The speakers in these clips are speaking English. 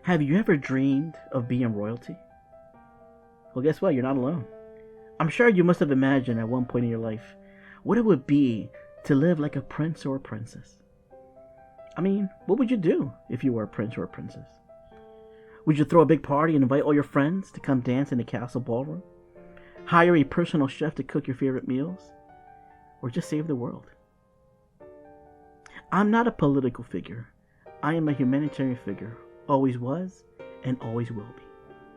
Have you ever dreamed of being royalty? Well, guess what? You're not alone. I'm sure you must have imagined at one point in your life what it would be to live like a prince or a princess. I mean, what would you do if you were a prince or a princess? Would you throw a big party and invite all your friends to come dance in the castle ballroom? Hire a personal chef to cook your favorite meals? Or just save the world? I'm not a political figure. I am a humanitarian figure. Always was and always will be.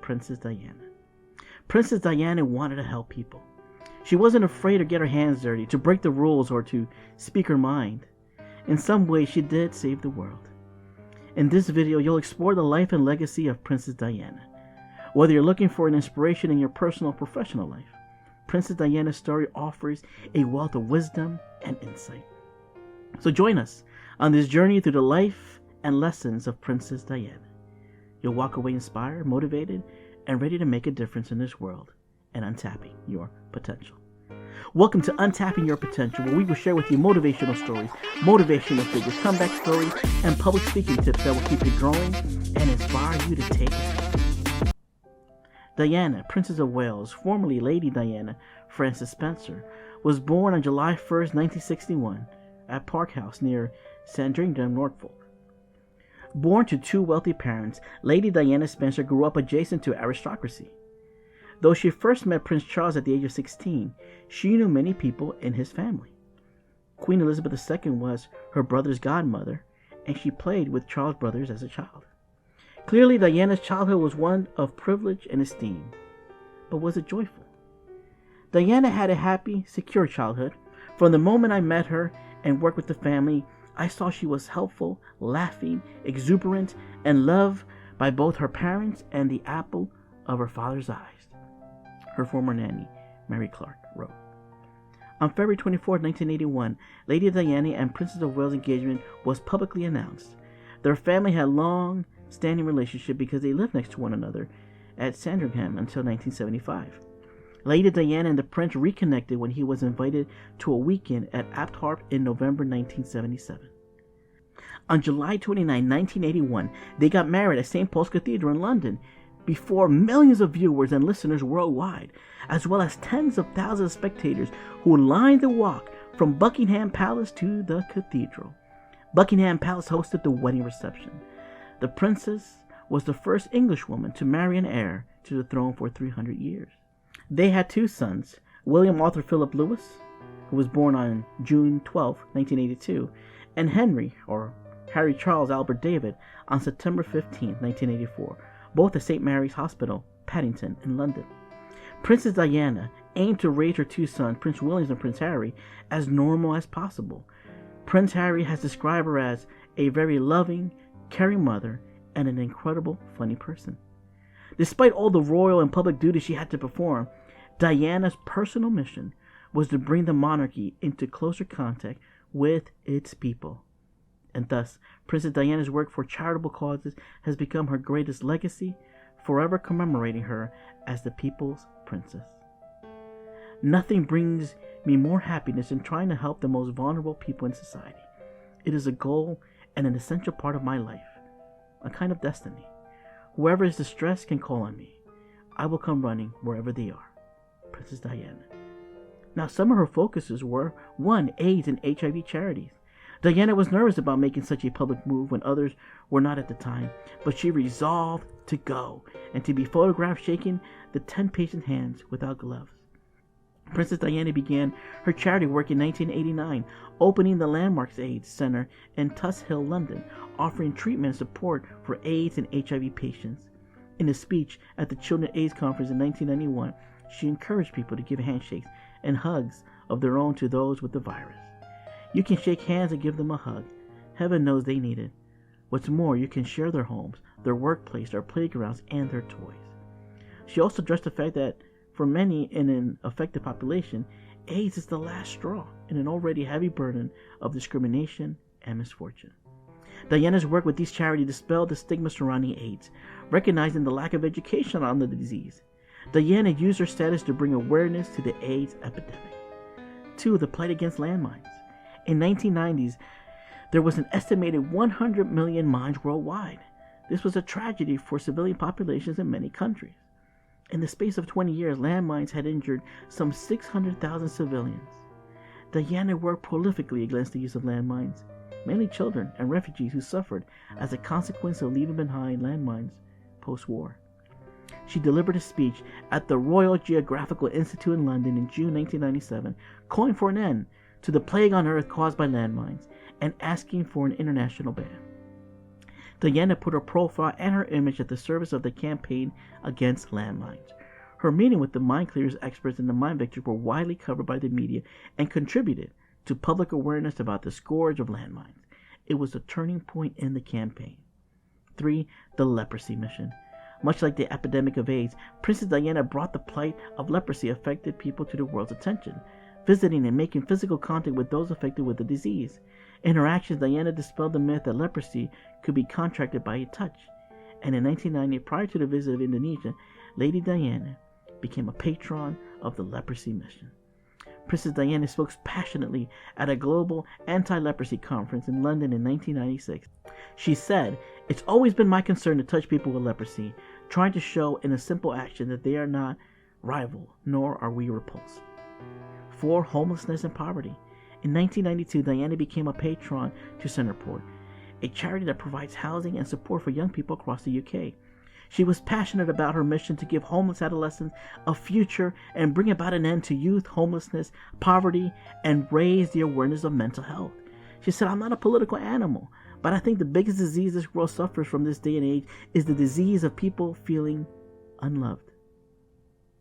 Princess Diana. Princess Diana wanted to help people. She wasn't afraid to get her hands dirty, to break the rules, or to speak her mind. In some way, she did save the world. In this video, you'll explore the life and legacy of Princess Diana. Whether you're looking for an inspiration in your personal or professional life, Princess Diana's story offers a wealth of wisdom and insight. So join us on this journey through the life and lessons of Princess Diana. You'll walk away inspired, motivated, and ready to make a difference in this world and untapping your potential. Welcome to Untapping Your Potential, where we will share with you motivational stories, motivational figures, comeback stories, and public speaking tips that will keep you growing and inspire you to take action. Diana, Princess of Wales, formerly Lady Diana Frances Spencer, was born on July 1st, 1961, at Park House near Sandringham, Norfolk. Born to two wealthy parents, Lady Diana Spencer grew up adjacent to aristocracy. Though she first met Prince Charles at the age of 16, she knew many people in his family. Queen Elizabeth II was her brother's godmother, and she played with Charles' brothers as a child. Clearly, Diana's childhood was one of privilege and esteem. But was it joyful? Diana had a happy, secure childhood. From the moment I met her and worked with the family, I saw she was helpful, laughing, exuberant, and loved by both her parents and the apple of her father's eyes, her former nanny, Mary Clark, wrote. On February 24, 1981, Lady Diana and Princess of Wales' engagement was publicly announced. Their family had a long-standing relationship because they lived next to one another at Sandringham until 1975. Lady Diana and the Prince reconnected when he was invited to a weekend at Abt Harp in November 1977. On July 29, 1981, they got married at St. Paul's Cathedral in London before millions of viewers and listeners worldwide, as well as tens of thousands of spectators who lined the walk from Buckingham Palace to the cathedral. Buckingham Palace hosted the wedding reception. The princess was the first Englishwoman to marry an heir to the throne for 300 years. They had two sons, William Arthur Philip Louis, who was born on June 12, 1982, and Harry Charles Albert David on September 15, 1984, both at St. Mary's Hospital, Paddington, in London. Princess Diana aimed to raise her two sons, Prince William and Prince Harry, as normal as possible. Prince Harry has described her as a very loving, caring mother and an incredible, funny person. Despite all the royal and public duties she had to perform, Diana's personal mission was to bring the monarchy into closer contact with its people. And thus, Princess Diana's work for charitable causes has become her greatest legacy, forever commemorating her as the people's princess. Nothing brings me more happiness than trying to help the most vulnerable people in society. It is a goal and an essential part of my life, a kind of destiny. Whoever is distressed can call on me. I will come running wherever they are. Princess Diana. Now, some of her focuses were 1. AIDS and HIV charities. Diana was nervous about making such a public move when others were not at the time, but she resolved to go and to be photographed shaking the 10 patient hands without gloves. Princess Diana began her charity work in 1989, opening the Landmarks AIDS Center in Tuss Hill, London, offering treatment and support for AIDS and HIV patients. In a speech at the Children's AIDS Conference in 1991, she encouraged people to give handshakes and hugs of their own to those with the virus. You can shake hands and give them a hug. Heaven knows they need it. What's more, you can share their homes, their workplace, their playgrounds, and their toys. She also addressed the fact that for many in an affected population, AIDS is the last straw in an already heavy burden of discrimination and misfortune. Diana's work with these charities dispelled the stigma surrounding AIDS, recognizing the lack of education on the disease. Diana used her status to bring awareness to the AIDS epidemic. 2. The plight against landmines. In 1990s, there was an estimated 100 million mines worldwide. This was a tragedy for civilian populations in many countries. In the space of 20 years, landmines had injured some 600,000 civilians. Diana worked prolifically against the use of landmines, mainly children and refugees who suffered as a consequence of leaving behind landmines post-war. She delivered a speech at the Royal Geographical Institute in London in June 1997, calling for an end to the plague on Earth caused by landmines and asking for an international ban. Diana put her profile and her image at the service of the campaign against landmines. Her meeting with the mine clearers experts and the mine victims were widely covered by the media and contributed to public awareness about the scourge of landmines. It was a turning point in the campaign. 3. The leprosy mission. Much like the epidemic of AIDS, Princess Diana brought the plight of leprosy affected people to the world's attention, visiting and making physical contact with those affected with the disease. In her actions, Diana dispelled the myth that leprosy could be contracted by a touch. And in 1990, prior to the visit of Indonesia, Lady Diana became a patron of the leprosy mission. Princess Diana spoke passionately at a global anti-leprosy conference in London in 1996. She said, "It's always been my concern to touch people with leprosy, trying to show in a simple action that they are not rival, nor are we repulsed." 4. Homelessness and poverty. In 1992, Diana became a patron to Centerport, a charity that provides housing and support for young people across the UK. She was passionate about her mission to give homeless adolescents a future and bring about an end to youth homelessness, poverty, and raise the awareness of mental health. She said, "I'm not a political animal, but I think the biggest disease this world suffers from this day and age is the disease of people feeling unloved.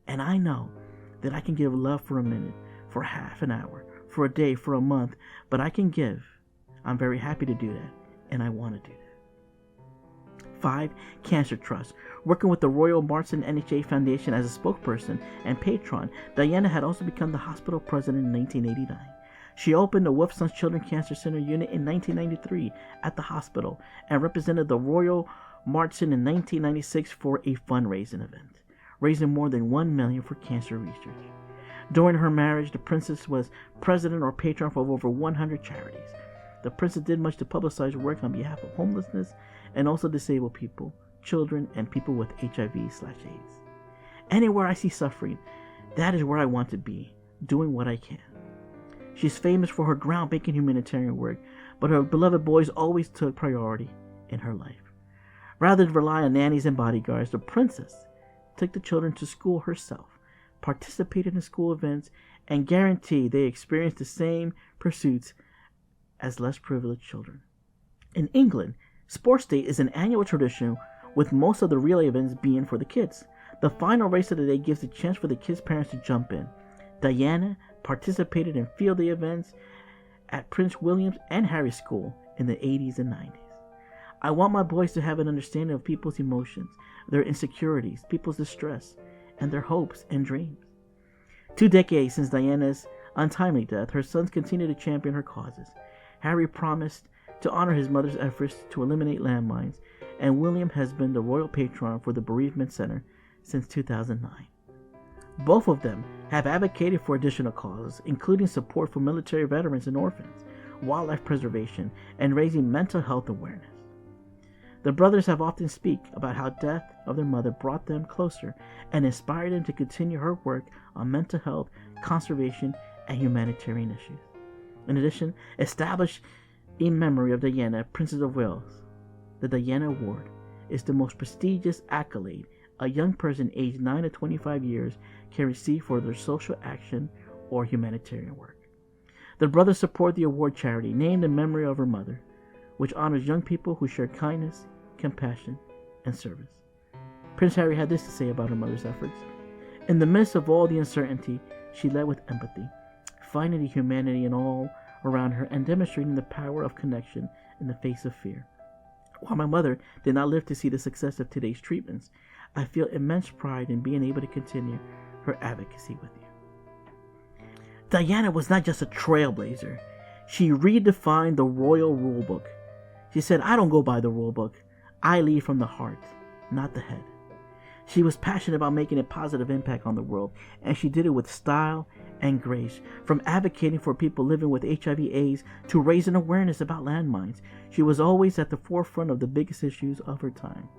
And I know that I can give love for a minute, for half an hour, for a day, for a month, but I can give. I'm very happy to do that, and I want to do that." 5. Cancer Trust. Working with the Royal Marsden NHA Foundation as a spokesperson and patron, Diana had also become the hospital president in 1989. She opened the Wolfson's Children's Cancer Center unit in 1993 at the hospital and represented the Royal Marsden in 1996 for a fundraising event, raising more than $1 million for cancer research. During her marriage, the princess was president or patron for over 100 charities. The princess did much to publicize work on behalf of homelessness and also disabled people, children, and people with HIV/AIDS. Anywhere I see suffering, that is where I want to be, doing what I can. She's famous for her groundbreaking humanitarian work, but her beloved boys always took priority in her life. Rather than rely on nannies and bodyguards, the princess took the children to school herself, participated in school events, and guaranteed they experienced the same pursuits as less privileged children. In England, Sports Day is an annual tradition, with most of the relay events being for the kids. The final race of the day gives a chance for the kids' parents to jump in. Diana participated in field day events at Prince William's and Harry's school in the 80s and 90s. "I want my boys to have an understanding of people's emotions, their insecurities, people's distress, and their hopes and dreams." 2 decades since Diana's untimely death, her sons continue to champion her causes. Harry promised to honor his mother's efforts to eliminate landmines, and William has been the royal patron for the Bereavement Center since 2009. Both of them have advocated for additional causes, including support for military veterans and orphans, wildlife preservation, and raising mental health awareness. The brothers have often speak about how death of their mother brought them closer and inspired them to continue her work on mental health, conservation, and humanitarian issues. In addition, established in memory of Diana, Princess of Wales, the Diana Award is the most prestigious accolade a young person aged 9 to 25 years can receive for their social action or humanitarian work. The brothers support the award charity named in memory of her mother, which honors young people who share kindness, compassion, and service. Prince Harry had this to say about her mother's efforts. "In the midst of all the uncertainty, she led with empathy, finding the humanity in all around her and demonstrating the power of connection in the face of fear. While my mother did not live to see the success of today's treatments, I feel immense pride in being able to continue her advocacy with you." Diana was not just a trailblazer. She redefined the royal rulebook. She said, "I don't go by the rulebook. I lead from the heart, not the head." She was passionate about making a positive impact on the world, and she did it with style and grace. From advocating for people living with HIV/AIDS to raising awareness about landmines, she was always at the forefront of the biggest issues of her time.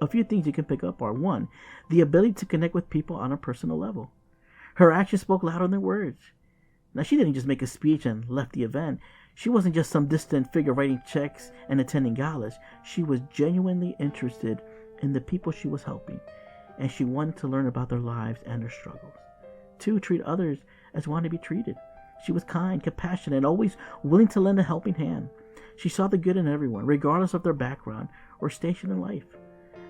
A few things you can pick up are: 1, the ability to connect with people on a personal level. Her actions spoke louder than words. Now, she didn't just make a speech and left the event. She wasn't just some distant figure writing checks and attending galas. She was genuinely interested in the people she was helping, and she wanted to learn about their lives and their struggles. 2, treat others as wanted to be treated. She was kind, compassionate, and always willing to lend a helping hand. She saw the good in everyone, regardless of their background or station in life.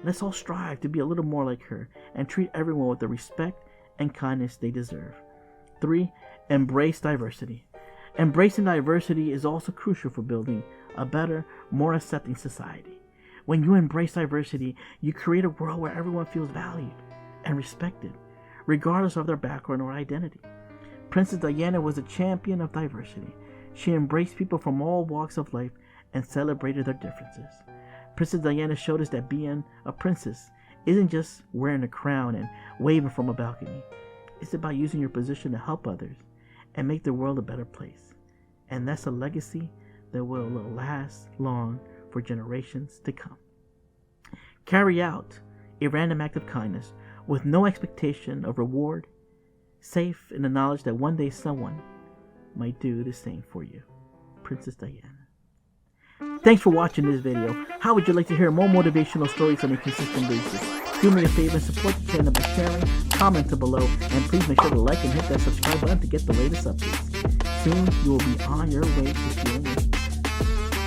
Let's all strive to be a little more like her and treat everyone with the respect and kindness they deserve. 3, embrace diversity. Embracing diversity is also crucial for building a better, more accepting society. When you embrace diversity, you create a world where everyone feels valued and respected, regardless of their background or identity. Princess Diana was a champion of diversity. She embraced people from all walks of life and celebrated their differences. Princess Diana showed us that being a princess isn't just wearing a crown and waving from a balcony. It's about using your position to help others and make the world a better place. And that's a legacy that will last long for generations to come. Carry out a random act of kindness with no expectation of reward, safe in the knowledge that one day someone might do the same for you. Princess Diana. Thanks for watching this video. How would you like to hear more motivational stories on a consistent basis? Do me a favor and support the channel by sharing, commenting below, and please make sure to like and hit that subscribe button to get the latest updates. Soon you will be on your way to feeling